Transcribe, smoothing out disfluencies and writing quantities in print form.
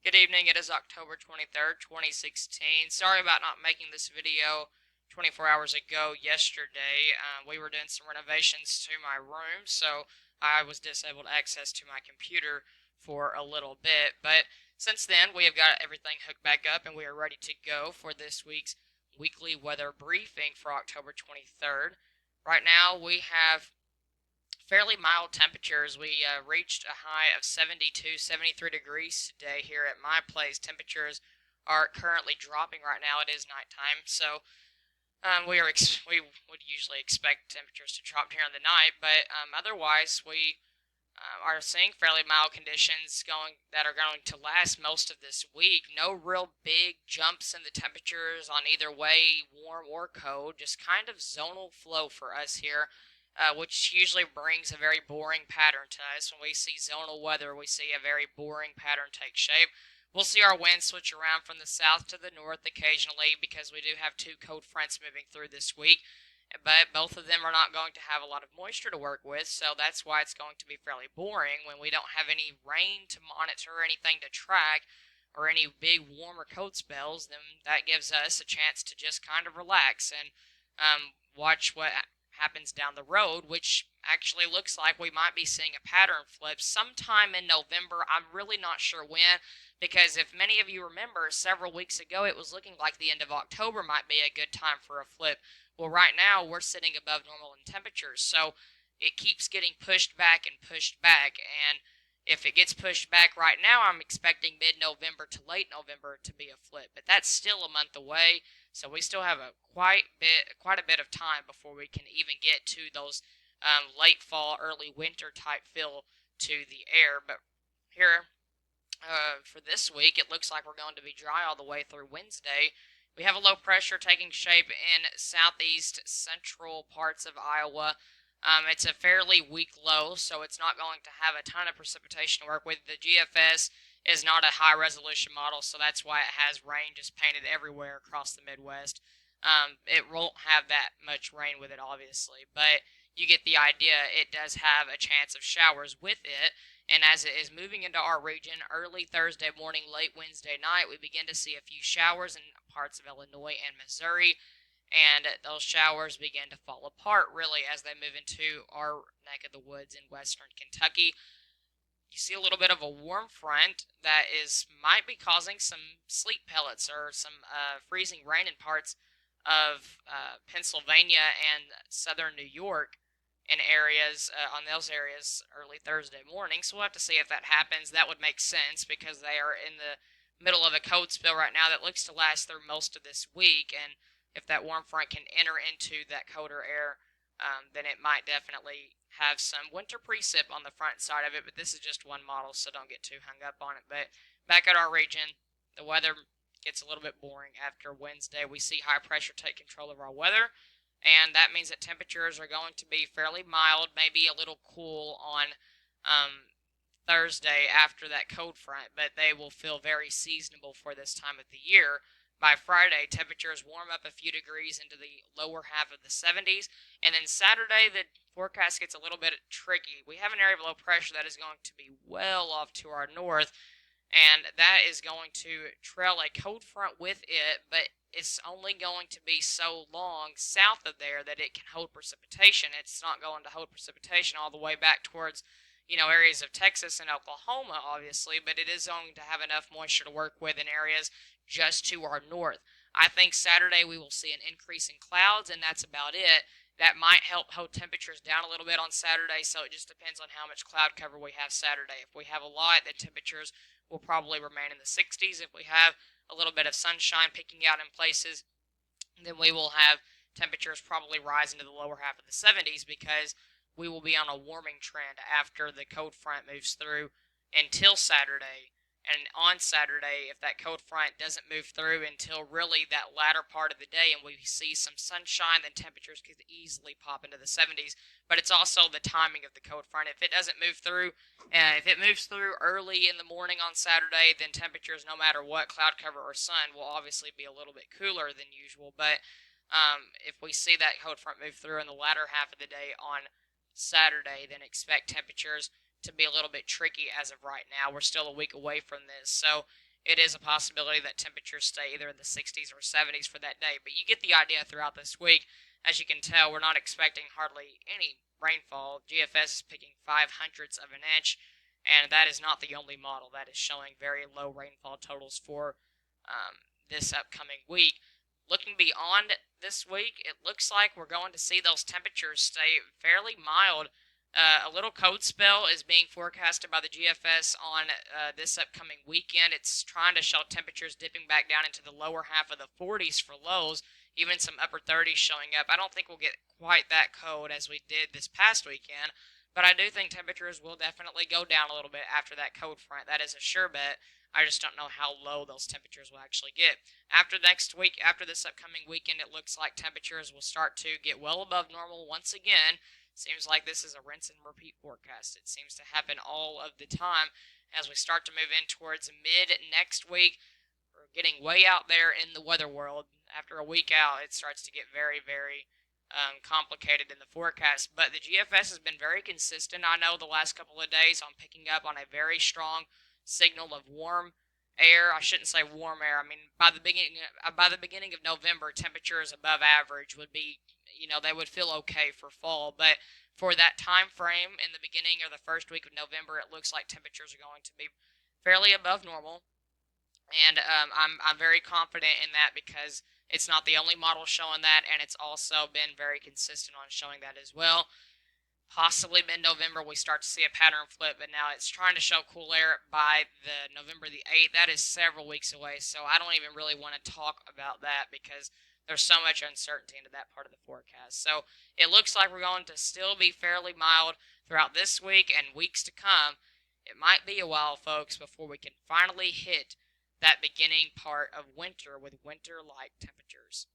Good evening, it is October 23rd, 2016. Sorry about not making this video 24 hours ago yesterday. We were doing some renovations to my room, so I was disabled access to my computer for a little bit. But since then, we have got everything hooked back up and we are ready to go for this week's weekly weather briefing for October 23rd. Right now, we have fairly mild temperatures. We reached a high of 72, 73 degrees today here at my place. Temperatures are currently dropping right now. It is nighttime, so we would usually expect temperatures to drop during the night, but otherwise we are seeing fairly mild conditions going that are going to last most of this week. No real big jumps in the temperatures on either way, warm or cold. Just kind of zonal flow for us here, which usually brings a very boring pattern to us. When we see zonal weather, we see a very boring pattern take shape. We'll see our winds switch around from the south to the north occasionally because we do have two cold fronts moving through this week, but both of them are not going to have a lot of moisture to work with, so that's why it's going to be fairly boring when we don't have any rain to monitor or anything to track or any big warm or cold spells. Then that gives us a chance to just kind of relax and watch what happens down the road, which actually looks like we might be seeing a pattern flip sometime in November. I'm really not sure when, because if many of you remember, several weeks ago it was looking like the end of October might be a good time for a flip. Well, right now we're sitting above normal in temperatures, so it keeps getting pushed back and pushed back. And if it gets pushed back right now, I'm expecting mid-November to late November to be a flip, but that's still a month away. So we still have quite a bit of time before we can even get to those late fall, early winter type feel to the air. But here for this week, it looks like we're going to be dry all the way through Wednesday. We have a low pressure taking shape in southeast central parts of Iowa. It's a fairly weak low, so it's not going to have a ton of precipitation to work with. The GFS is not a high resolution model, so that's why it has rain just painted everywhere across the Midwest. It won't have that much rain with it, obviously, but you get the idea. It does have a chance of showers with it, and as it is moving into our region early Thursday morning, late Wednesday night, we begin to see a few showers in parts of Illinois and Missouri, and those showers begin to fall apart really as they move into our neck of the woods in western Kentucky. You see a little bit of a warm front that might be causing some sleet pellets or some freezing rain in parts of Pennsylvania and southern New York in areas on those areas early Thursday morning. So we'll have to see if that happens. That would make sense because they are in the middle of a cold spell right now that looks to last through most of this week, and if that warm front can enter into that colder air, then it might definitely have some winter precip on the front side of it. But this is just one model, so don't get too hung up on it. But back at our region, the weather gets a little bit boring after Wednesday. We see high pressure take control of our weather, and that means that temperatures are going to be fairly mild, maybe a little cool on Thursday after that cold front, but they will feel very seasonable for this time of the year. By Friday, temperatures warm up a few degrees into the lower half of the 70s, and then Saturday, the forecast gets a little bit tricky. We have an area of low pressure that is going to be well off to our north, and that is going to trail a cold front with it, but it's only going to be so long south of there that it can hold precipitation. It's not going to hold precipitation all the way back towards areas of Texas and Oklahoma, obviously, but it is going to have enough moisture to work with in areas just to our north. I think Saturday we will see an increase in clouds, and that's about it. That might help hold temperatures down a little bit on Saturday, so it just depends on how much cloud cover we have Saturday. If we have a lot, then temperatures will probably remain in the 60s. If we have a little bit of sunshine picking out in places, then we will have temperatures probably rise into the lower half of the 70s because we will be on a warming trend after the cold front moves through until Saturday. And on Saturday, if that cold front doesn't move through until really that latter part of the day and we see some sunshine, then temperatures could easily pop into the 70s. But it's also the timing of the cold front. If it doesn't move through, if it moves through early in the morning on Saturday, then temperatures, no matter what, cloud cover or sun, will obviously be a little bit cooler than usual. But if we see that cold front move through in the latter half of the day on Saturday, then expect temperatures to be a little bit tricky as of right now. We're still a week away from this, so it is a possibility that temperatures stay either in the 60s or 70s for that day. But you get the idea throughout this week. As you can tell, we're not expecting hardly any rainfall. GFS is picking 0.05 of an inch, and that is not the only model that is showing very low rainfall totals for this upcoming week. Looking beyond this week, it looks like we're going to see those temperatures stay fairly mild. A little cold spell is being forecasted by the GFS on this upcoming weekend. It's trying to show temperatures dipping back down into the lower half of the 40s for lows, even some upper 30s showing up. I don't think we'll get quite that cold as we did this past weekend, but I do think temperatures will definitely go down a little bit after that cold front. That is a sure bet. I just don't know how low those temperatures will actually get. After next week, after this upcoming weekend, it looks like temperatures will start to get well above normal once again. Seems like this is a rinse and repeat forecast. It seems to happen all of the time as we start to move in towards mid next week. We're getting way out there in the weather world. After a week out, it starts to get very, very complicated in the forecast. But the GFS has been very consistent. I know the last couple of days I'm picking up on a very strong signal of warm air. I shouldn't say warm air. I mean, by the beginning of November, temperatures above average would be, they would feel okay for fall. But for that time frame in the beginning or the first week of November, it looks like temperatures are going to be fairly above normal. And I'm very confident in that because it's not the only model showing that, and it's also been very consistent on showing that as well. Possibly mid-November we start to see a pattern flip, but now it's trying to show cool air by the November the 8th. That is several weeks away, so I don't even really want to talk about that because there's so much uncertainty into that part of the forecast. So it looks like we're going to still be fairly mild throughout this week and weeks to come. It might be a while, folks, before we can finally hit that beginning part of winter with winter-like temperatures.